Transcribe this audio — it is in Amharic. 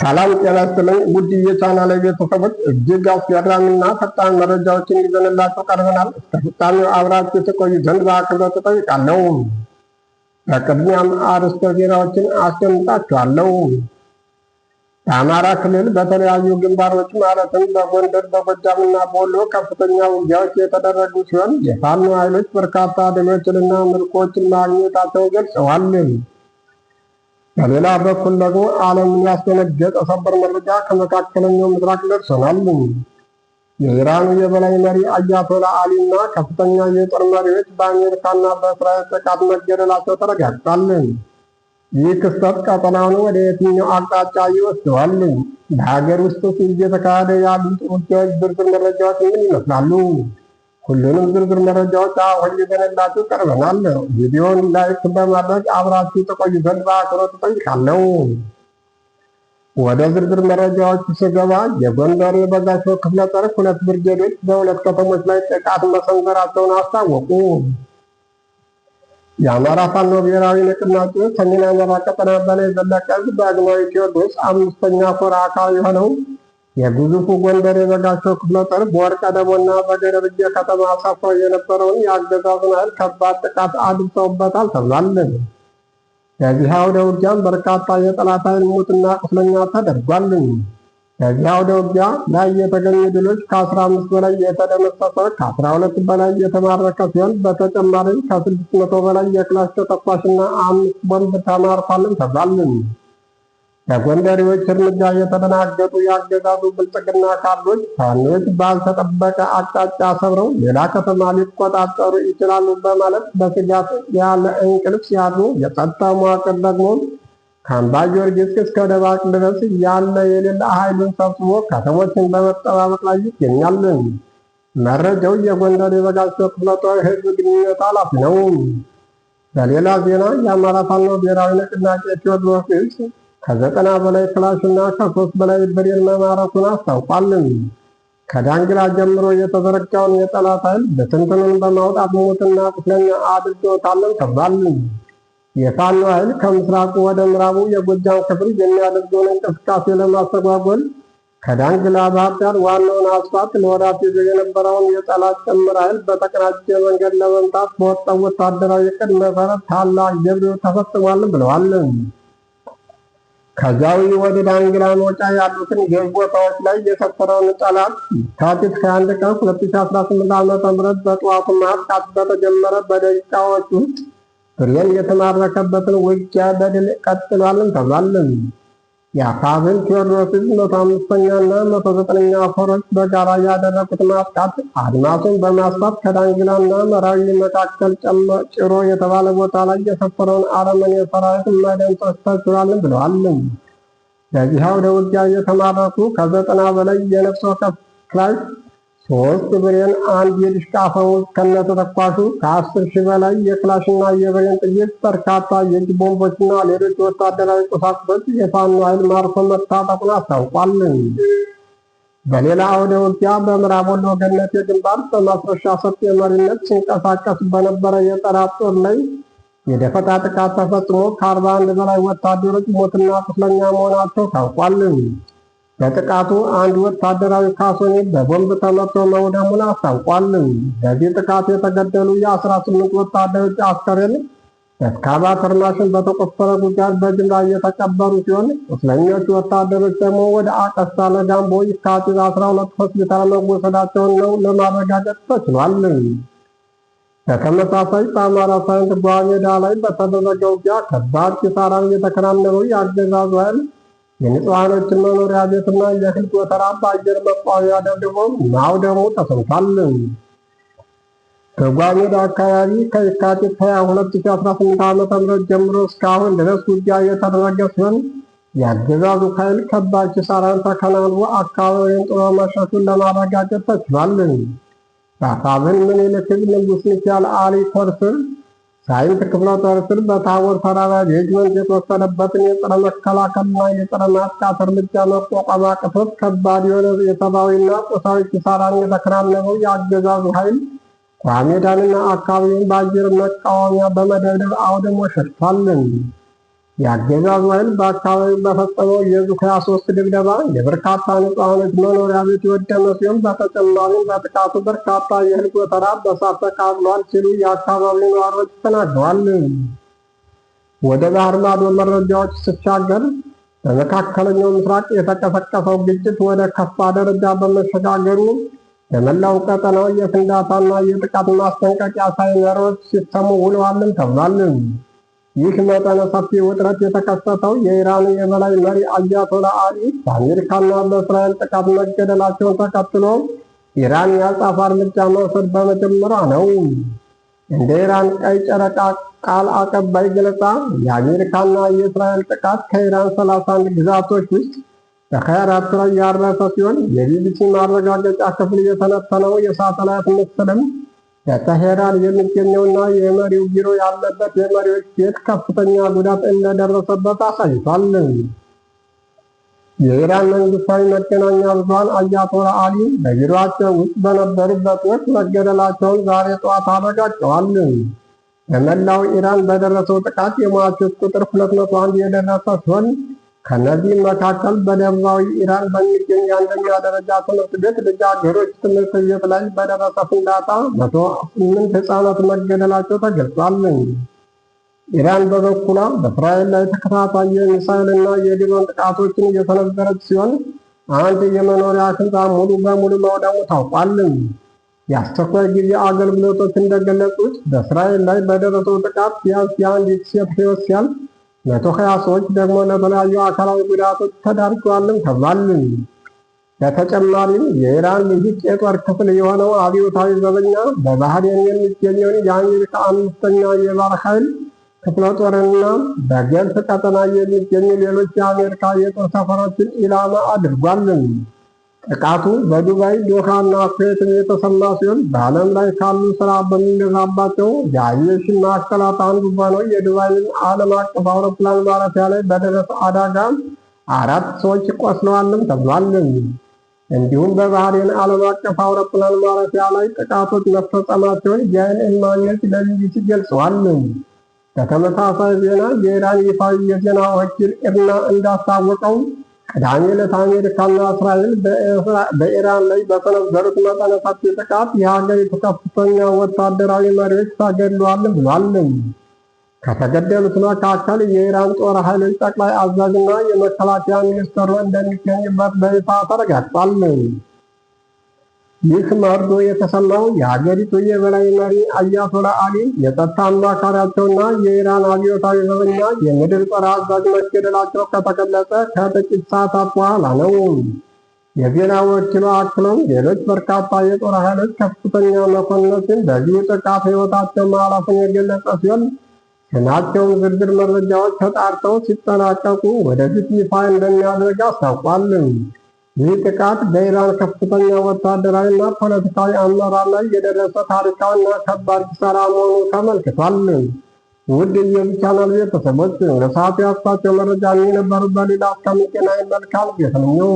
ሰላም ጤና ይስጥልኝ ውድ የቻናሌ ቤተሰቦች፣ እጅግ አስገራሚና ፈጣን መረጃዎችን ይዘንላችሁ ቀርበናል። እስከ ፍጻሜው አብራችሁ የተቆዩ ዘንድ በአክብሮት እጠይቃለሁ። በቅድሚያም አርዕስተ ዜናዎችን አስደምጣችኋለሁ። በአማራ ክልል በተለያዩ ግንባሮች ማለትም በጎንደር፣ በጎጃምና በወሎ ከፍተኛ ውጊያዎች የተደረጉ ሲሆን የፋኖ ኃይሎች በርካታ ድሎችንና ምርኮችን ማግኘታቸውን ገልጸዋል። በሌላ በኩል ደግሞ ዓለምን ያስደነገጠ ሰበር መረጃ ከመካከለኛው ምስራቅ ደርሶናል። የኢራኑ የበላይ መሪ አያቶላ አሊ እና ከፍተኛ የጦር መሪዎች በአሜሪካና በእስራኤል ጥቃት መገደላቸው ተረጋግጧል። ይህ ክስተት ቀጠናውን ወደ የትኛው አቅጣጫ ይወስደዋል? በሀገር ውስጥ እየተካሄደ ያሉት ውጊያዎች ዝርዝር መረጃዎች ምን ይመስላሉ? ሁሉንም ዝርዝር መረጃዎች አሁን ይዘንላችሁ ቀርበናል። ቪዲዮውን ላይክ በማድረግ አብራችሁ ተቆዩ ዘንድ በአክብሮት እጠይቃለሁ። ወደ ዝርዝር መረጃዎች ስገባ የጎንደር የበጋሻው ክፍለ ጦር 2 ብርጌዶች በሁለት ከተሞች ላይ ጥቃት መሰንዘራቸውን አስታወቁ። የአማራ ፋኖ ብሔራዊ ንቅናቄ ሰሜን አማራ ቀጠና በላይ ዘለቀ ዳግማዊ ቴዎድሮስ 5ኛ ኮር አካል የሆነው የግዙፉ ጎንደር የበጋሻው ክፍለ ጦር በወርቀ ደቦና በገደብዬ ከተማ ሰፍሮ የነበረውን የአገዛዙን ኃይል ከባድ ጥቃት አድርሰውበታል ተብሏል። በዚህ አውደ ውጊያም በርካታ የጠላት ኃይል ሙትና ቁስለኛ ተደርጓል። በዚህ አውደ ውጊያ ላይ የተገኙ ድሎች ከ15 በላይ የተደመሰሰ፣ ከ12 በላይ የተማረከ ሲሆን በተጨማሪም ከ600 በላይ የክላሽ ተተኳሽና 5 ቦምብ ተማርኳልን ተብሏል። በጎንደሬዎች እርምጃ የተደናገጡ የአገዛዙ ብልጽግና ካድሬዎች ፋኖች ባልተጠበቀ አቅጣጫ ሰብረው ሌላ ከተማ ሊቆጣጠሩ ይችላሉ በማለት በስጋት ያለ እንቅልፍ ሲያድሩ፣ የጸጥታ መዋቅር ደግሞ ከአምባ ጊዮርጊስ እስከ ደባቅ ድረስ ያለ የሌላ ኃይሉን ሰብስቦ ከተሞችን በመጠባበቅ ላይ ይገኛል። መረጃው የጎንደር የበጋሻው ክፍለ ጦር ህዝብ ግንኙነት ኃላፊ ነው። በሌላ ዜና የአማራ ፋኖ ብሔራዊ ንቅናቄ ቴዎድሮስ ከ90 በላይ ክላሽና ከ3 በላይ ብሬን መማረኩን አስታውቋል። ከዳንግላ ጀምሮ የተዘረጋውን የጠላት ኃይል በትንትኑን በማውጣት ሙትና ቁስለኛ አድርጎታልን ተብሏል። የፋኖ ኃይል ከምስራቁ ወደ ምዕራቡ የጎጃም ክፍል የሚያደርገውን እንቅስቃሴ ለማስተጓጎል ከዳንግላ ባህር ዳር ዋናውን አስፋልት ለወራት ይዞ የነበረውን የጠላት ጥምር ኃይል በተቀናጀ መንገድ ለመምታት በወጣው ወታደራዊ ዕቅድ መሰረት ታላቅ ጀብዱ ተፈጽሟል ብለዋል። ከዛዊ ወደ ዳንግላ መውጫ ያሉትን ገዥ ቦታዎች ላይ የሰፈረውን ጠላት የካቲት 21 ቀን 2018 ዓ.ም በጠዋቱ ማጥቃት በተጀመረ በደቂቃዎች ውስጥ ብሬን የተማረከበትን ውጊያ በድል ቀጥሏልን ተብሏል። የአፋብኃኝ ቴዎድሮስ 105ኛና 109ኛ ኮሮች በጋራ ያደረጉት ማጥቃት አድማሱን በማስፋት ከዳንግላና መራዊ መካከል ጭሮ የተባለ ቦታ ላይ የሰፈረውን አረመኔ ሰራዊት መደምሰስ ተችሏልን ብለዋል። በዚህ አውደ ውጊያ የተማረኩ ከ90 በላይ የነፍስ ወከፍ ክላሽ፣ 3 ብሬን፣ 1 የዲሽቃ ፈሙዝ ከነተተኳሹ፣ ከ10,000 በላይ የክላሽና የብሬን ጥይት፣ በርካታ የእጅ ቦምቦችና ሌሎች ወታደራዊ ቁሳቁሶች የፋኖ ኃይል ማርኮ መታጠቁን አስታውቋል። በሌላ አውደ ውጊያ በምዕራብ ወሎ ገነቴ ግንባር በማስረሻ ሰጤ መሪነት ሲንቀሳቀስ በነበረ የጠላት ጦር ላይ የደፈጣ ጥቃት ተፈጽሞ ከ41 በላይ ወታደሮች ሞትና ቁስለኛ መሆናቸው ታውቋል። በጥቃቱ አንድ ወታደራዊ ካሶኒ በቦምብ ተመቶ መውደሙን አስታውቋል። በዚህ ጥቃት የተገደሉ የ18 ወታደሮች አስከሬን በኤክስካቫተር ማሽን በተቆፈረ ጉድጓድ በጅምላ እየተቀበሩ ሲሆን ቁስለኞቹ ወታደሮች ደግሞ ወደ አቀስታ ለጋምቦ የካቲት 12 ሆስፒታል መወሰዳቸውን ነው ለማረጋገጥ ተችሏል። በተመሳሳይ በአማራ ሳይንት ጓሜዳ ላይ በተደረገ ውጊያ ከባድ ኪሳራን የተከናነበው የአገዛዙ ኃይል የንጹሃኖችን መኖሪያ ቤትና የእህል ጎተራ በአየር መቃወሚያ ደብድቦ ማውደሙ ተሰምቷል። በጓሜዳ አካባቢ ከየካቲት 22 2018 ዓ.ም ጀምሮ እስካሁን ድረስ ውጊያ የተደረገ ሲሆን የአገዛዙ ኃይል ከባድ ኪሳራን ተከናንቦ አካባቢውን ጥሎ መሸሹን ለማረጋገጥ ተችሏል። በአፋብኃኝ ምኒልክ ዕዝ ንጉሥ ሚካኤል አሊ ኮር ስር ሳይንት ክፍለ ጦር ስር በታቦር ተራራ ሬጅመንት የተወሰደበትን የጸረ መከላከልና የጸረ ማጥቃት እርምጃ መቋቋም አቅቶት ከባድ የሆነ የሰብአዊና ቁሳዊ ኪሳራን የተከናነበው የአገዛዙ ኃይል ጓሜዳንና አካባቢውን በአየር መቃወሚያ በመደብደብ አውድሞ ሸሽቷል። የአገዛዙ ኃይል በአካባቢው በፈጸመው የዙ 23 ድብደባ የበርካታ ንጹሐኖች መኖሪያ ቤት የወደመ ሲሆን በተጨማሪም በጥቃቱ በርካታ የእህል ጎተራ በእሳት ተቃጥሏል ሲሉ የአካባቢው ነዋሪዎች ተናግረዋል። ወደ ባህር ማዶ መረጃዎች ሲሻገር በመካከለኛው ምስራቅ የተቀሰቀሰው ግጭት ወደ ከፋ ደረጃ በመሸጋገሩ በመላው ቀጠናው የፍንዳታና የጥቃት ማስጠንቀቂያ ሳይረኖች ሲሰሙ ውለዋል ተብሏል። ይህ መጠነ ሰፊ ውጥረት የተከሰተው የኢራን የበላይ መሪ አያቶላ አሊ በአሜሪካና በእስራኤል ጥቃት መገደላቸውን ተከትሎ ኢራን የአጸፋ እርምጃ መውሰድ በመጀመሯ ነው። እንደ ኢራን ቀይ ጨረቃ ቃል አቀባይ ገለጻ የአሜሪካና የእስራኤል ጥቃት ከኢራን 31 ግዛቶች ውስጥ በ24 ላይ ያረፈ ሲሆን የቢቢሲ ማረጋገጫ ክፍል የተነተነው የሳተላይት ምስልም በቴሄራን የሚገኘውና የመሪው ቢሮ ያለበት የመሪዎች ቤት ከፍተኛ ጉዳት እንደደረሰበት አሳይቷል። የኢራን መንግስታዊ መገናኛ ብዙኃን አያቶላ አሊ በቢሮአቸው ውስጥ በነበሩበት ወቅት መገደላቸውን ዛሬ ጠዋት አረጋግጠዋል። በመላው ኢራን በደረሰው ጥቃት የሟቾች ቁጥር 201 የደረሰ ሲሆን ከነዚህም መካከል በደቡባዊ ኢራን በሚገኝ የአንደኛ ደረጃ ትምህርት ቤት ልጃገረዶች ትምህርት ቤት ላይ በደረሰ ፍንዳታ 108 ህፃናት መገደላቸው ተገልጿል። ኢራን በበኩሏ በእስራኤል ላይ ተከታታይ የሚሳይልና የድሮን ጥቃቶችን እየሰነዘረች ሲሆን አንድ የመኖሪያ ህንፃ ሙሉ በሙሉ መውደሙ ታውቋል። የአስቸኳይ ጊዜ አገልግሎቶች እንደገለጹት በእስራኤል ላይ በደረሰው ጥቃት ቢያንስ የአንዲት ሴት ህይወት ሲያልፍ 120 ሰዎች ደግሞ ለተለያዩ አካላዊ ጉዳቶች ተዳርገዋልም ተብሏል። በተጨማሪም የኢራን ልሂቅ የጦር ክፍል የሆነው አብዮታዊ ዘበኛ በባህሬን የሚገኘውን የአሜሪካ 5ኛ የባህር ኃይል ክፍለ ጦርና በገልፍ ቀጠና የሚገኙ ሌሎች የአሜሪካ የጦር ሰፈሮችን ኢላማ አድርጓል። ጥቃቱ በዱባይ፣ ዶሃ እና ኩዌት የተሰማ ሲሆን በዓለም ላይ ካሉ ስራ በሚነዛባቸው የአቪዬሽን ማዕከላት አንዱ በሆነው የዱባይን ዓለም አቀፍ አውሮፕላን ማረፊያ ላይ በደረሰ አደጋ 4 ሰዎች ቆስለዋልም ተብሏል። እንዲሁም በባህሬን ዓለም አቀፍ አውሮፕላን ማረፊያ ላይ ጥቃቶች መፈጸማቸውን የዓይን እማኞች ለቢቢሲ ገልጸዋል። በተመሳሳይ ዜና የኢራን ይፋዊ የዜና ወኪል ኢርና እንዳስታወቀው ቅዳሜ ዕለት አሜሪካና እስራኤል በኢራን ላይ በሰነዘሩት መጠነ ሰፊ ጥቃት የሀገሪቱ ከፍተኛ ወታደራዊ መሪዎች ተገድለዋል ብሏል። ከተገደሉት መካከል የኢራን ጦር ኃይሎች ጠቅላይ አዛዥና የመከላከያ ሚኒስትሩ እንደሚገኙበት በይፋ ተረጋግጧል። ይህ መርዶ የተሰማው የሀገሪቱ የበላይ መሪ አያቶላ አሊ የጸጥታ አማካሪያቸውና የኢራን አብዮታዊ ዘበኛ የምድር ጦር አዛዥ መገደላቸው ከተገለጸ ከጥቂት ሰዓታት በኋላ ነው። የዜና ወኪሉ አክሎም ሌሎች በርካታ የጦር ኃይሎች ከፍተኛ መኮንኖችን በዚሁ ጥቃት ሕይወታቸው ማለፉን የገለጸ ሲሆን ስማቸውን ዝርዝር መረጃዎች ተጣርተው ሲጠናቀቁ ወደፊት ይፋ እንደሚያደርግ አስታውቋል። ይህ ጥቃት በኢራን ከፍተኛ ወታደራዊና ፖለቲካዊ አመራር ላይ የደረሰ ታሪካዊና ከባድ ኪሳራ መሆኑ ተመልክቷል። ውድ የዚህ ቻናል ቤተሰቦች ለሰዓቱ ያስኳቸው መረጃ የነበሩ በሌላ እስከምንገናኝ መልካም ጊዜ ነው።